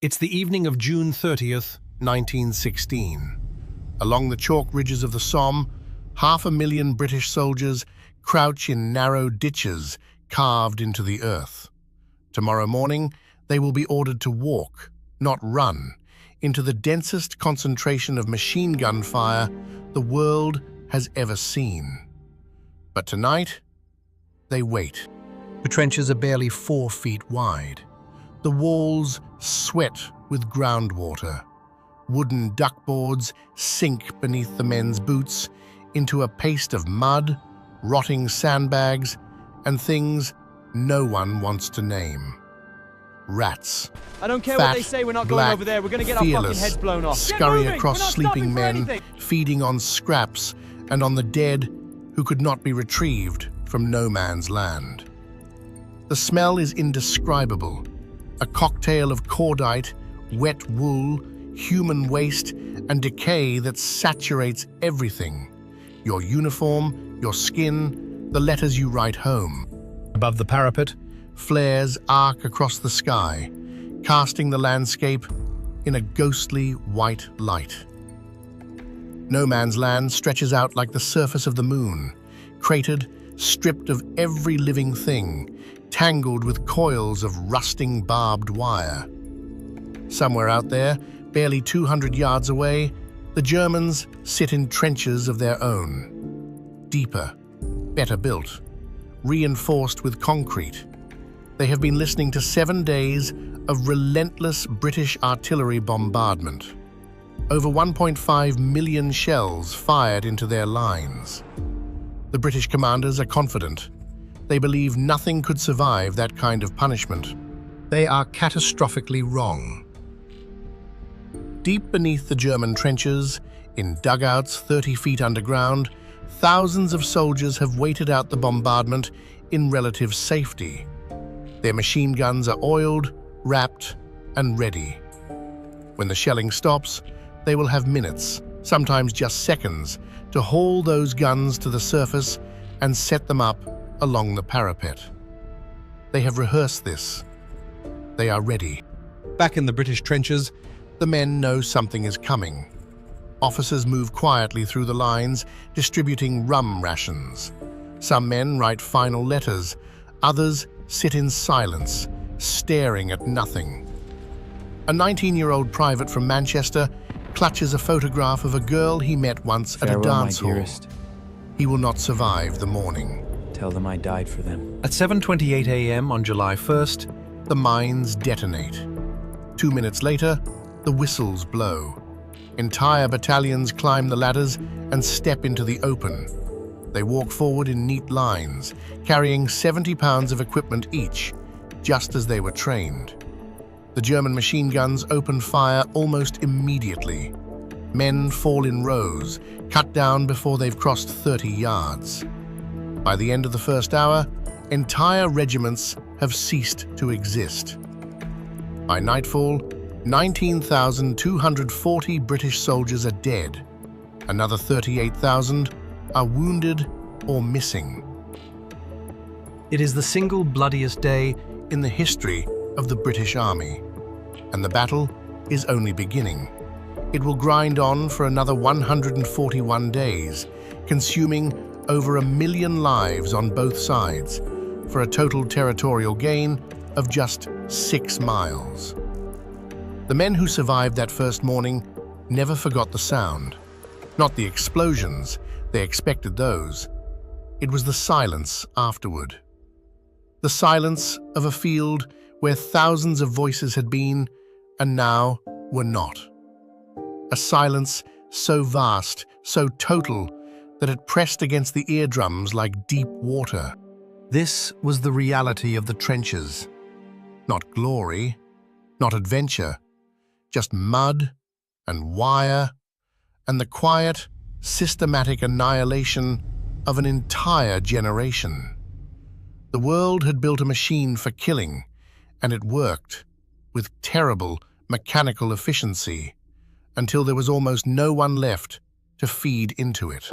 It's the evening of June 30th, 1916. Along the chalk ridges of the Somme, 500,000 British soldiers crouch in narrow ditches carved into the earth. Tomorrow morning, they will be ordered to walk, not run, into the densest concentration of machine gun fire the world has ever seen. But tonight, they wait. The trenches are barely 4 feet wide. The walls sweat with groundwater. Wooden duckboards sink beneath the men's boots into a paste of mud, rotting sandbags, and things no one wants to name. Rats. I don't care Fat, what they say, we're not black, going over there. We're going to get our fucking fearless, heads blown off. scurry across sleeping men, feeding on scraps and on the dead who could not be retrieved from no man's land. The smell is indescribable, a cocktail of cordite, wet wool, human waste, and decay that saturates everything. Your uniform, your skin, the letters you write home. Above the parapet, flares arc across the sky, casting the landscape in a ghostly white light. No man's land stretches out like the surface of the moon, cratered, stripped of every living thing, tangled with coils of rusting barbed wire. Somewhere out there, barely 200 yards away, the Germans sit in trenches of their own. Deeper, better built, reinforced with concrete. They have been listening to 7 days of relentless British artillery bombardment. Over 1.5 million shells fired into their lines. The British commanders are confident. They believe nothing could survive that kind of punishment. They are catastrophically wrong. Deep beneath the German trenches, in dugouts 30 feet underground, thousands of soldiers have waited out the bombardment in relative safety. Their machine guns are oiled, wrapped, and ready. When the shelling stops, they will have minutes, sometimes just seconds, to haul those guns to the surface and set them up along the parapet. They have rehearsed this. They are ready. Back in the British trenches, the men know something is coming. Officers move quietly through the lines, distributing rum rations. Some men write final letters, others sit in silence, staring at nothing. A 19-year-old private from Manchester clutches a photograph of a girl he met once at a dance hall. He will not survive the morning. Tell them I died for them. At 7:28 a.m. on July 1st, the mines detonate. 2 minutes later, the whistles blow. Entire battalions climb the ladders and step into the open. They walk forward in neat lines, carrying 70 pounds of equipment each, just as they were trained. The German machine guns open fire almost immediately. Men fall in rows, cut down before they've crossed 30 yards. By the end of the first hour, entire regiments have ceased to exist. By nightfall, 19,240 British soldiers are dead. Another 38,000 are wounded or missing. It is the single bloodiest day in the history of the British Army, and the battle is only beginning. It will grind on for another 141 days, consuming over 1 million lives on both sides, for a total territorial gain of just 6 miles. The men who survived that first morning never forgot the sound. Not the explosions, they expected those. It was the silence afterward. The silence of a field where thousands of voices had been and now were not. A silence so vast, so total, that it pressed against the eardrums like deep water. This was the reality of the trenches. Not glory, not adventure, just mud and wire and the quiet, systematic annihilation of an entire generation. The world had built a machine for killing, and it worked with terrible mechanical efficiency until there was almost no one left to feed into it.